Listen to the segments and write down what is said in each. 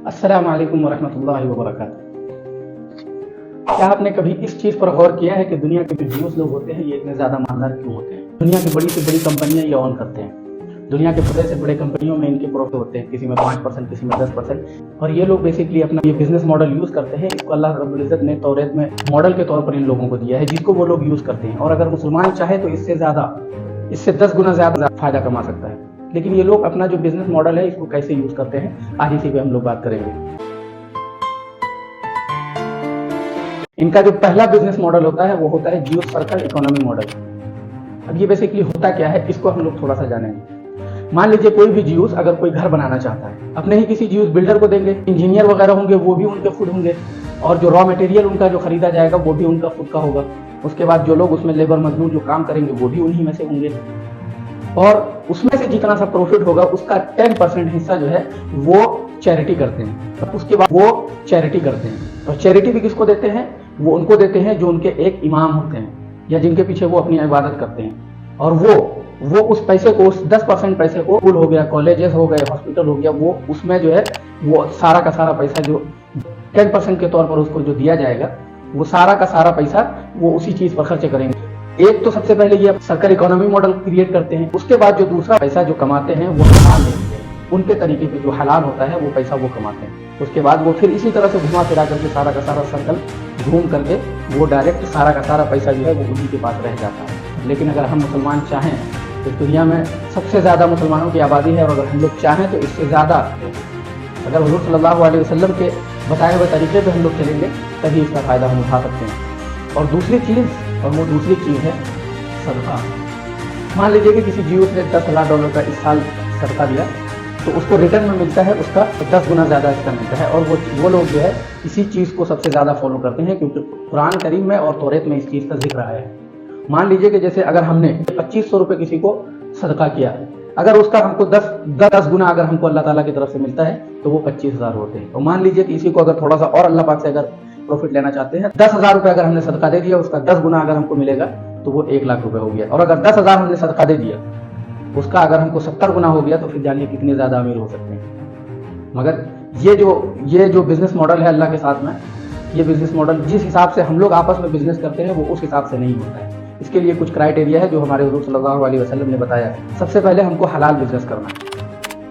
अस्सलाम वालेकुम वरहमतुल्लाहि वबरकातुहू। क्या आपने कभी इस चीज़ पर गौर किया है कि दुनिया के जो लोग होते हैं ये इतने ज़्यादा मालदार क्यों होते हैं? दुनिया की बड़ी से बड़ी कंपनियां ये ऑन करते हैं। दुनिया के बड़े से बड़े कंपनियों में इनके प्रॉफिट होते हैं, किसी में 5%, किसी में 10%। और ये लोग बेसिकली अपना ये बिजनेस मॉडल यूज़ करते हैं। इसको अल्लाह रब्बुल इज़्ज़त ने तौरात में मॉडल के तौर पर इन लोगों को दिया है, जिसको वो लोग यूज़ करते हैं। और अगर मुसलमान चाहे तो इससे 10 गुना ज़्यादा फायदा कमा सकता है। लेकिन ये लोग अपना जो बिजनेस मॉडल है इसको कैसे यूज़ करते हैं, आज इसी पे हम लोग बात करेंगे। इनका जो पहला बिजनेस मॉडल होता है वो होता है जियो सर्कल इकोनॉमी मॉडल। अब ये बेसिकली होता क्या है, इसको हम लोग थोड़ा सा जानेंगे। मान लीजिए कोई भी जियूस अगर कोई घर बनाना चाहता है, अपने ही किसी जियूस बिल्डर को देंगे, इंजीनियर वगैरह होंगे वो भी उनके खुद होंगे, और जो रॉ मटेरियल उनका जो खरीदा जाएगा वो भी उनका खुद का होगा। उसके बाद जो लोग उसमें लेबर मजदूर जो काम करेंगे वो भी उन्हीं में से होंगे, और उसमें से जितना सा प्रॉफिट होगा उसका 10% हिस्सा जो है वो चैरिटी करते हैं। उसके बाद वो चैरिटी करते हैं, और चैरिटी भी किसको देते हैं? वो उनको देते हैं जो उनके एक इमाम होते हैं या जिनके पीछे वो अपनी इबादत करते हैं। और वो उस पैसे को, उस 10% पैसे को, स्कूल हो गया, कॉलेजेस हो गए, हॉस्पिटल हो गया, वो उसमें जो है वो सारा का सारा पैसा जो 10% के तौर पर उसको जो दिया जाएगा, वो सारा का सारा पैसा वो उसी चीज पर खर्च करेंगे। एक तो सबसे पहले ये सर्कल इकोनॉमी मॉडल क्रिएट करते हैं। उसके बाद जो दूसरा पैसा जो कमाते हैं वो हलाल है, उनके तरीके पे जो हलाल होता है वो पैसा वो कमाते हैं। उसके बाद वो फिर इसी तरह से घुमा फिरा करके सारा का सारा सर्कल घूम करके वो डायरेक्ट सारा का सारा पैसा जो है वो उन्हीं के पास रह जाता है। लेकिन अगर हम मुसलमान चाहें तो दुनिया में सबसे ज़्यादा मुसलमानों की आबादी है, और अगर हम लोग चाहें तो इससे ज़्यादा अगर हुज़ूर सल्लल्लाहु अलैहि वसल्लम के बताए हुए तरीके पे हम लोग चलेंगे तभी इसका फ़ायदा हम उठा सकते हैं। और वो दूसरी चीज़ है सदका। मान लीजिए कि किसी जियूस ने $10,000 का इस साल सदका दिया, तो उसको रिटर्न में मिलता है उसका 10 गुना ज़्यादा इसका मिलता है। और वो लोग जो है इसी चीज़ को सबसे ज़्यादा फॉलो करते हैं, क्योंकि कुरान करीम में और तौरात में इस चीज़ का जिक्र आया है। मान लीजिए कि जैसे अगर हमने 2500 रुपये किसी को सदका किया, अगर उसका हमको 10 गुना अगर हमको अल्लाह ताला की तरफ से मिलता है तो वो 25,000 होते हैं। और मान लीजिए कि इसी को अगर थोड़ा सा और अल्लाह पाक से अगर प्रॉफिट लेना चाहते हैं, 10,000 रुपये अगर हमने सदका दे दिया, उसका 10 गुना अगर हमको मिलेगा तो वो 1 लाख रुपये हो गया। और अगर 10,000 हमने सदका दे दिया, उसका अगर हमको 70 गुना हो गया, तो फिर जानिए कितने ज़्यादा अमीर हो सकते हैं। मगर ये जो बिजनेस मॉडल है अल्लाह के साथ में, ये बिजनेस मॉडल जिस हिसाब से हम लोग आपस में बिजनेस करते हैं वो उस हिसाब से नहीं होता है। इसके लिए कुछ क्राइटेरिया है जो हमारे हुज़ूर सल्लल्लाहु अलैहि वसल्लम ने बताया है। सबसे पहले हमको हलाल बिजनेस करना है।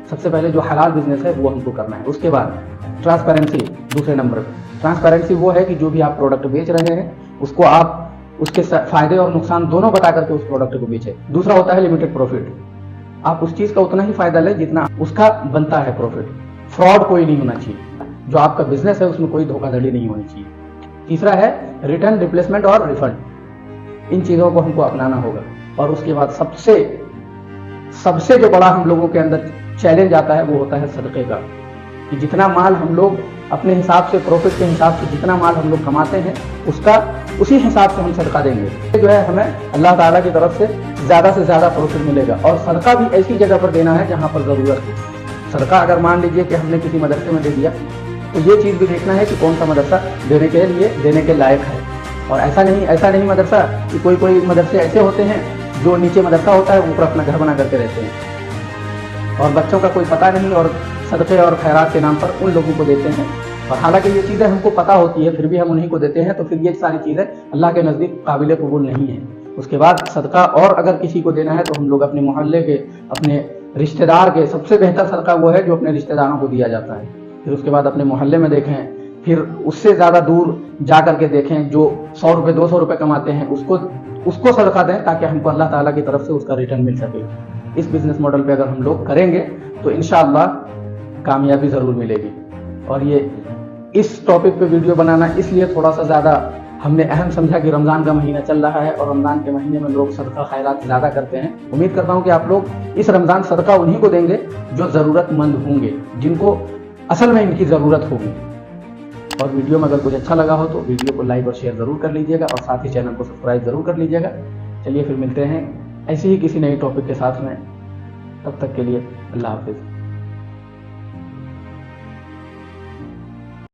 सबसे पहले जो हलाल बिजनेस है वो हमको करना है। उसके बाद ट्रांसपेरेंसी, दूसरे नंबर पर ट्रांसपेरेंसी वो है कि जो भी आप प्रोडक्ट बेच रहे हैं उसको आप उसके फायदे और नुकसान दोनों बता करके उस प्रोडक्ट को बेचें। दूसरा होता है लिमिटेड प्रॉफिट। आप उस चीज़ का उतना ही फायदा लें जितना उसका बनता है प्रॉफिट। फ्रॉड कोई नहीं होना चाहिए, जो आपका बिजनेस है उसमें कोई धोखाधड़ी नहीं होनी चाहिए। तीसरा है रिटर्न, रिप्लेसमेंट और रिफंड। इन चीज़ों को हमको अपनाना होगा। और उसके बाद सबसे जो बड़ा हम लोगों के अंदर चैलेंज आता है वो होता है सदक़े का, कि जितना माल हम लोग अपने हिसाब से, प्रॉफिट के हिसाब से जितना माल हम लोग कमाते हैं उसका उसी हिसाब से हम सदका देंगे, जो है हमें अल्लाह ताला की तरफ से ज़्यादा प्रॉफिट मिलेगा। और सदका भी ऐसी जगह पर देना है जहाँ पर ज़रूरत हो। सदका अगर मान लीजिए कि हमने किसी मदरसे में दे दिया, तो ये चीज़ भी देखना है कि कौन सा मदरसा देने के लायक है। और ऐसा नहीं मदरसा कि कोई मदरसे ऐसे होते हैं जो नीचे मदरसा होता है ऊपर अपना घर बना करके रहते हैं, और बच्चों का कोई पता नहीं, और सदक़े और खैरात के नाम पर उन लोगों को देते हैं। और हालांकि ये चीज़ें हमको पता होती है फिर भी हम उन्हीं को देते हैं, तो फिर ये सारी चीज़ें अल्लाह के नज़दीक काबिल कबूल नहीं है। उसके बाद सदका और अगर किसी को देना है तो हम लोग अपने मोहल्ले के, अपने रिश्तेदार के, सबसे बेहतर सदका वो है जो अपने रिश्तेदारों को दिया जाता है। फिर उसके बाद अपने मोहल्ले में देखें, फिर उससे ज़्यादा दूर जा करके देखें, जो 100 रुपये 200 रुपये कमाते हैं उसको सदका दें, ताकि हमको अल्लाह ताला की तरफ से उसका रिटर्न मिल सके। इस बिजनेस मॉडल पे अगर हम लोग करेंगे तो इंशाअल्लाह कामयाबी ज़रूर मिलेगी। और ये इस टॉपिक पे वीडियो बनाना इसलिए थोड़ा सा ज़्यादा हमने अहम समझा कि रमज़ान का महीना चल रहा है, और रमज़ान के महीने में लोग सदका खैरात ज़्यादा करते हैं। उम्मीद करता हूँ कि आप लोग इस रमज़ान सदका उन्हीं को देंगे जो ज़रूरतमंद होंगे, जिनको असल में इनकी ज़रूरत होगी। और वीडियो में अगर कुछ अच्छा लगा हो तो वीडियो को लाइक और शेयर ज़रूर कर लीजिएगा, और साथ ही चैनल को सब्सक्राइब ज़रूर कर लीजिएगा। चलिए फिर मिलते हैं ऐसे ही किसी नए टॉपिक के साथ में। तब तक के लिए अल्लाह हाफिज़।